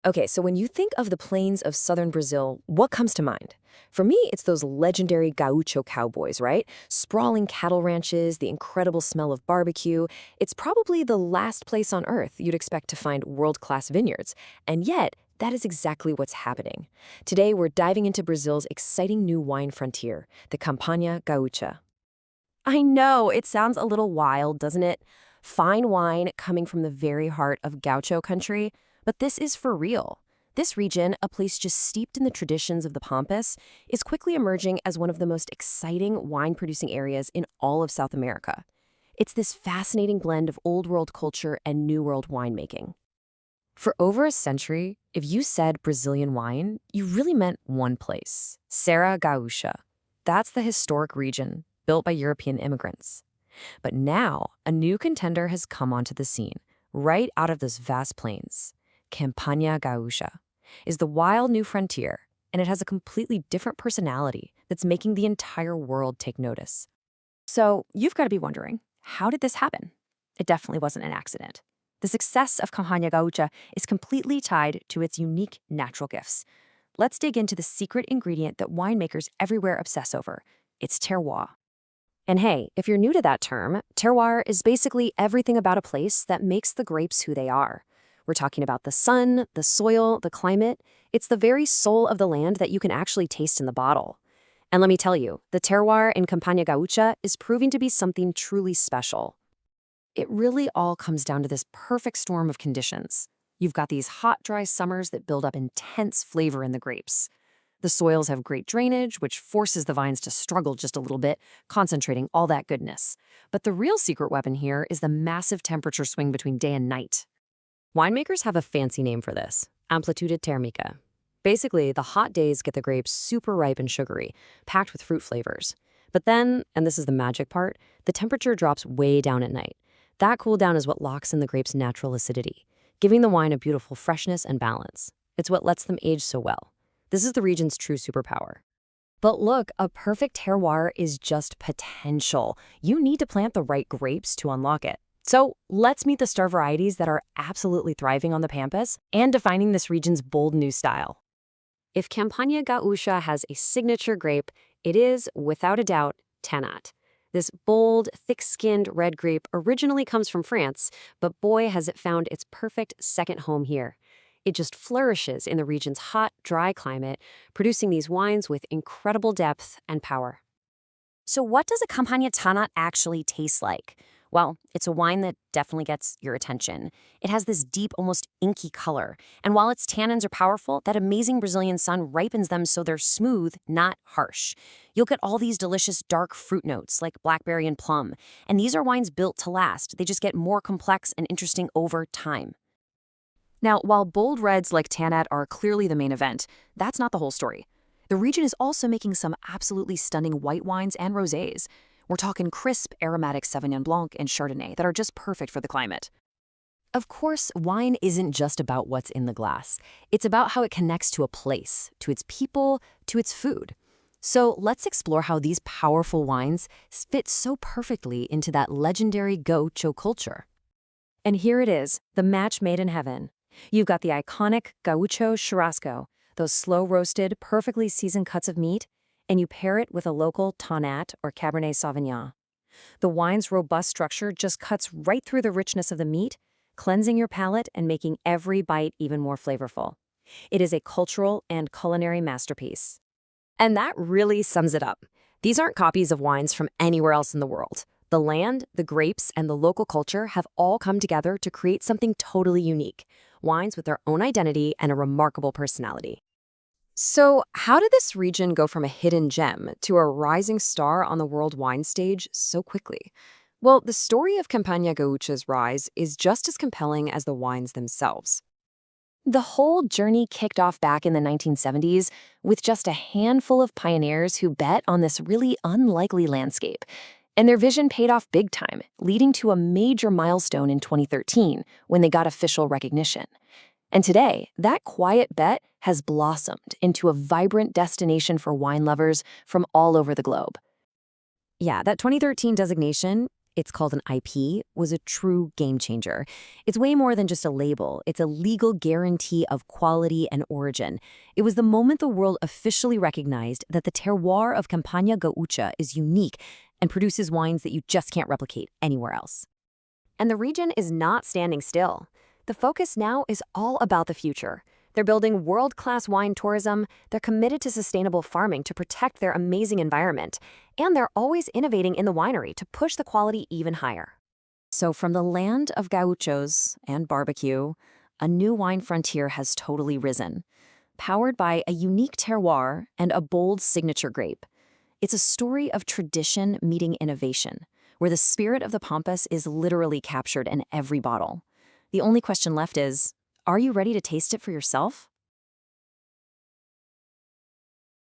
Okay, so when you think of the plains of southern Brazil, what comes to mind? For me, it's those legendary gaucho cowboys, right? Sprawling cattle ranches, the incredible smell of barbecue. It's probably the last place on earth you'd expect to find world-class vineyards. And yet, that is exactly what's happening. Today, we're diving into Brazil's exciting new wine frontier, the Campanha Gaúcha. I know, it sounds a little wild, doesn't it? Fine wine coming from the very heart of gaucho country, but this is for real. This region, a place just steeped in the traditions of the Pampas, is quickly emerging as one of the most exciting wine-producing areas in all of South America. It's this fascinating blend of Old World culture and New World winemaking. For over a century, if you said Brazilian wine, you really meant one place, Serra Gaúcha. That's the historic region built by European immigrants. But now, a new contender has come onto the scene, right out of those vast plains. Campanha Gaúcha is the wild new frontier, and it has a completely different personality that's making the entire world take notice. So you've got to be wondering, how did this happen? It definitely wasn't an accident. The success of Campanha Gaúcha is completely tied to its unique natural gifts. Let's dig into the secret ingredient that winemakers everywhere obsess over. It's terroir. And hey, if you're new to that term, terroir is basically everything about a place that makes the grapes who they are. We're talking about the sun, the soil, the climate. It's the very soul of the land that you can actually taste in the bottle. And let me tell you, the terroir in Campanha Gaúcha is proving to be something truly special. It really all comes down to this perfect storm of conditions. You've got these hot, dry summers that build up intense flavor in the grapes. The soils have great drainage, which forces the vines to struggle just a little bit, concentrating all that goodness. But the real secret weapon here is the massive temperature swing between day and night. Winemakers have a fancy name for this, amplitude térmica. Basically, the hot days get the grapes super ripe and sugary, packed with fruit flavors. But then, and this is the magic part, the temperature drops way down at night. That cool down is what locks in the grape's natural acidity, giving the wine a beautiful freshness and balance. It's what lets them age so well. This is the region's true superpower. But look, a perfect terroir is just potential. You need to plant the right grapes to unlock it. So let's meet the star varieties that are absolutely thriving on the Pampas and defining this region's bold new style. If Campanha Gaúcha has a signature grape, it is, without a doubt, Tannat. This bold, thick-skinned red grape originally comes from France, but boy has it found its perfect second home here. It just flourishes in the region's hot, dry climate, producing these wines with incredible depth and power. So what does a Campanha Tannat actually taste like? Well, it's a wine that definitely gets your attention. It has this deep, almost inky color. And while its tannins are powerful, that amazing Brazilian sun ripens them so they're smooth, not harsh. You'll get all these delicious dark fruit notes like blackberry and plum. And these are wines built to last. They just get more complex and interesting over time. Now, while bold reds like Tannat are clearly the main event, that's not the whole story. The region is also making some absolutely stunning white wines and rosés. We're talking crisp, aromatic Sauvignon Blanc and Chardonnay that are just perfect for the climate. Of course, wine isn't just about what's in the glass. It's about how it connects to a place, to its people, to its food. So let's explore how these powerful wines fit so perfectly into that legendary gaucho culture. And here it is, the match made in heaven. You've got the iconic gaucho churrasco, those slow-roasted, perfectly seasoned cuts of meat, and you pair it with a local Tannat or Cabernet Sauvignon. The wine's robust structure just cuts right through the richness of the meat, cleansing your palate and making every bite even more flavorful. It is a cultural and culinary masterpiece. And that really sums it up. These aren't copies of wines from anywhere else in the world. The land, the grapes, and the local culture have all come together to create something totally unique. Wines with their own identity and a remarkable personality. So, how did this region go from a hidden gem to a rising star on the world wine stage so quickly? Well, the story of Campanha Gaúcha's rise is just as compelling as the wines themselves. The whole journey kicked off back in the 1970s with just a handful of pioneers who bet on this really unlikely landscape. And their vision paid off big time, leading to a major milestone in 2013 when they got official recognition. And today, that quiet bet has blossomed into a vibrant destination for wine lovers from all over the globe. Yeah, that 2013 designation, it's called an IP, was a true game changer. It's way more than just a label. It's a legal guarantee of quality and origin. It was the moment the world officially recognized that the terroir of Campanha Gaúcha is unique and produces wines that you just can't replicate anywhere else. And the region is not standing still. The focus now is all about the future. They're building world-class wine tourism, they're committed to sustainable farming to protect their amazing environment, and they're always innovating in the winery to push the quality even higher. So from the land of gauchos and barbecue, a new wine frontier has totally risen, powered by a unique terroir and a bold signature grape. It's a story of tradition meeting innovation, where the spirit of the Pampas is literally captured in every bottle. The only question left is, are you ready to taste it for yourself?